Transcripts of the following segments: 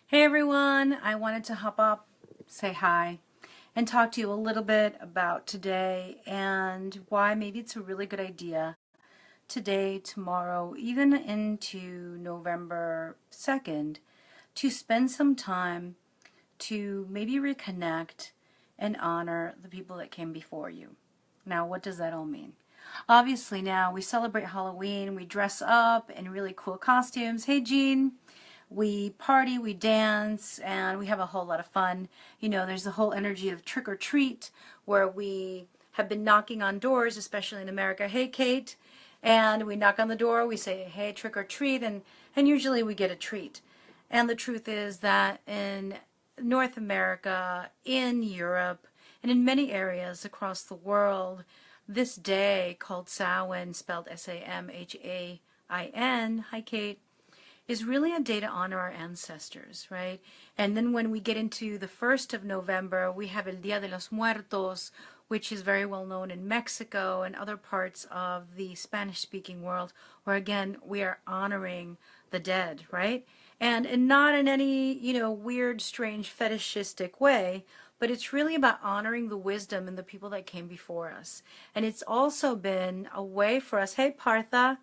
Hey everyone, I wanted to hop up, say hi, and talk to you a little bit about today and why maybe it's a really good idea today, tomorrow, even into November 2nd, to spend some time to maybe reconnect and honor the people that came before you. Now, what does that all mean? Obviously, now we celebrate Halloween, we dress up in really cool costumes. Hey, Jean. We party, we dance, and we have a whole lot of fun. You know, there's the whole energy of trick or treat where we have been knocking on doors, especially in America. Hey, Kate. And we knock on the door, we say, hey, trick or treat, and usually we get a treat. And the truth is that in North America, in Europe, and in many areas across the world, this day called Samhain, spelled Samhain, hi Kate, is really a day to honor our ancestors, right? And then when we get into the 1st of November, we have El Día de los Muertos, which is very well known in Mexico and other parts of the Spanish-speaking world, where again, we are honoring the dead, right? And not in any, weird, strange, fetishistic way, but it's really about honoring the wisdom and the people that came before us. And it's also been a way for us, hey Partha,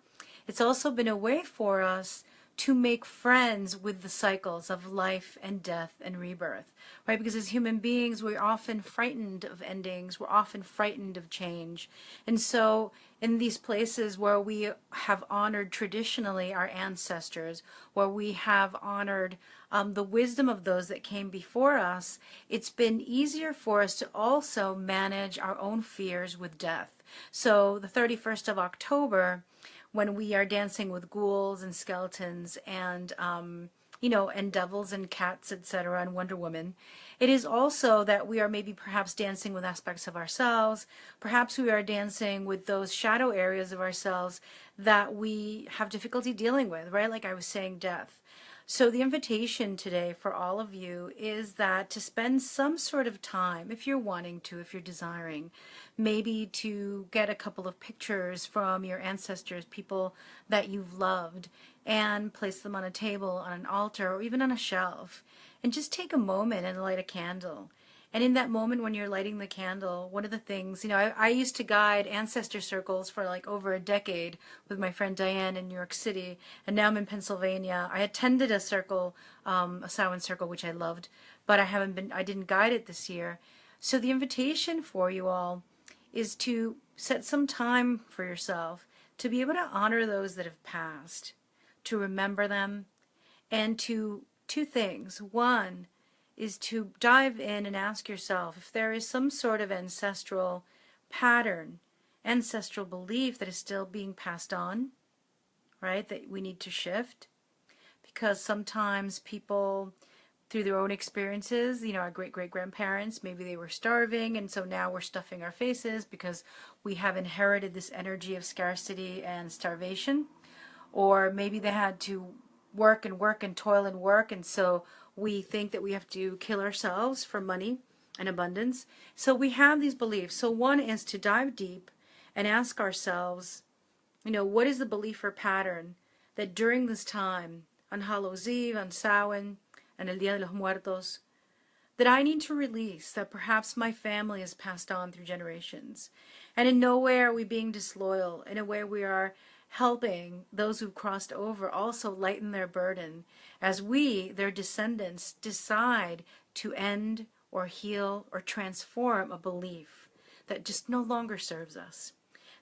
it's also been a way for us to make friends with the cycles of life and death and rebirth, right? Because as human beings, we're often frightened of endings. We're often frightened of change. And so in these places where we have honored traditionally our ancestors, where we have honored the wisdom of those that came before us, it's been easier for us to also manage our own fears with death. So the 31st of October, when we are dancing with ghouls and skeletons and and devils and cats, etc., and Wonder Woman. It is also that we are maybe perhaps dancing with aspects of ourselves. Perhaps we are dancing with those shadow areas of ourselves that we have difficulty dealing with, right? Like I was saying, death. So the invitation today for all of you is that to spend some sort of time, if you're wanting to, if you're desiring, maybe to get a couple of pictures from your ancestors, people that you've loved, and place them on a table, on an altar, or even on a shelf, and just take a moment and light a candle. And in that moment when you're lighting the candle, one of the things, I used to guide ancestor circles for like over a decade with my friend Diane in New York City, and now I'm in Pennsylvania. I attended a circle, a Samhain circle, which I loved, but I didn't guide it this year. So the invitation for you all is to set some time for yourself to be able to honor those that have passed, to remember them, and to two things. One is to dive in and ask yourself if there is some sort of ancestral pattern, ancestral belief that is still being passed on, right, that we need to shift. Because sometimes people, through their own experiences, our great-great-grandparents, maybe they were starving, and so now we're stuffing our faces because we have inherited this energy of scarcity and starvation. Or maybe they had to work and work and toil and work, and so we think that we have to kill ourselves for money and abundance. So we have these beliefs. So one is to dive deep and ask ourselves, what is the belief or pattern that during this time, on Hallows Eve, on Samhain, and El Día de los Muertos, that I need to release, that perhaps my family has passed on through generations. And in no way are we being disloyal. In a way we are helping those who've crossed over also lighten their burden as we, their descendants, decide to end or heal or transform a belief that just no longer serves us.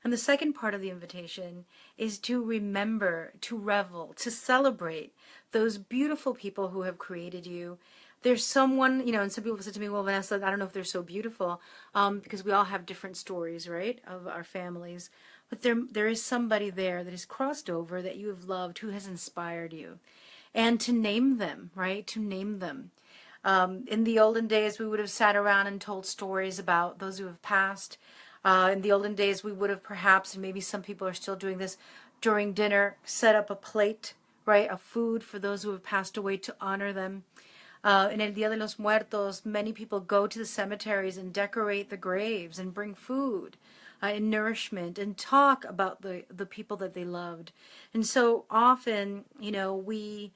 And the second part of the invitation is to remember, to revel, to celebrate those beautiful people who have created you. There's someone, and some people said to me, well, Vanessa, I don't know if they're so beautiful, because we all have different stories, right, of our families. But there is somebody there that has crossed over, that you have loved, who has inspired you. And to name them, right, to name them. In the olden days, we would have sat around and told stories about those who have passed. In the olden days, we would have perhaps, and maybe some people are still doing this, during dinner, set up a plate, right, of food for those who have passed away to honor them. In El Día de los Muertos, many people go to the cemeteries and decorate the graves and bring food and nourishment and talk about the people that they loved. And so often, we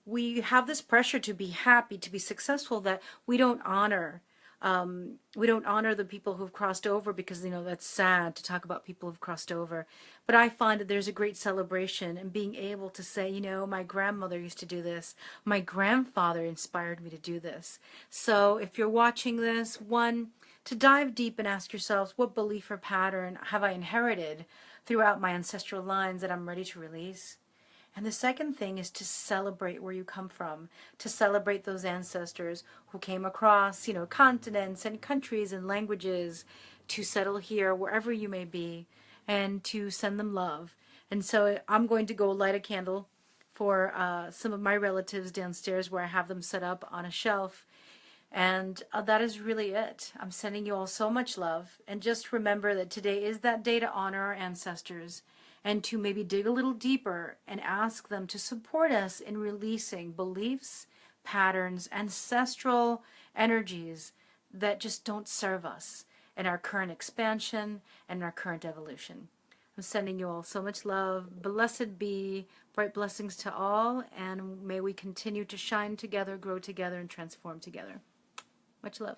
we have this pressure to be happy, to be successful, that we don't honor. We don't honor the people who've crossed over, because, you know, that's sad to talk about people who've crossed over. But I find that there's a great celebration in being able to say, you know, my grandmother used to do this. My grandfather inspired me to do this. So if you're watching this, one, to dive deep and ask yourselves, what belief or pattern have I inherited throughout my ancestral lines that I'm ready to release? And the second thing is to celebrate where you come from, to celebrate those ancestors who came across, you know, continents and countries and languages to settle here, wherever you may be, and to send them love. And so I'm going to go light a candle for some of my relatives downstairs, where I have them set up on a shelf. And that is really it. I'm sending you all so much love. And just remember that today is that day to honor our ancestors, and to maybe dig a little deeper and ask them to support us in releasing beliefs, patterns, ancestral energies that just don't serve us in our current expansion and our current evolution. I'm sending you all so much love. Blessed be, bright blessings to all, and may we continue to shine together, grow together, and transform together. Much love.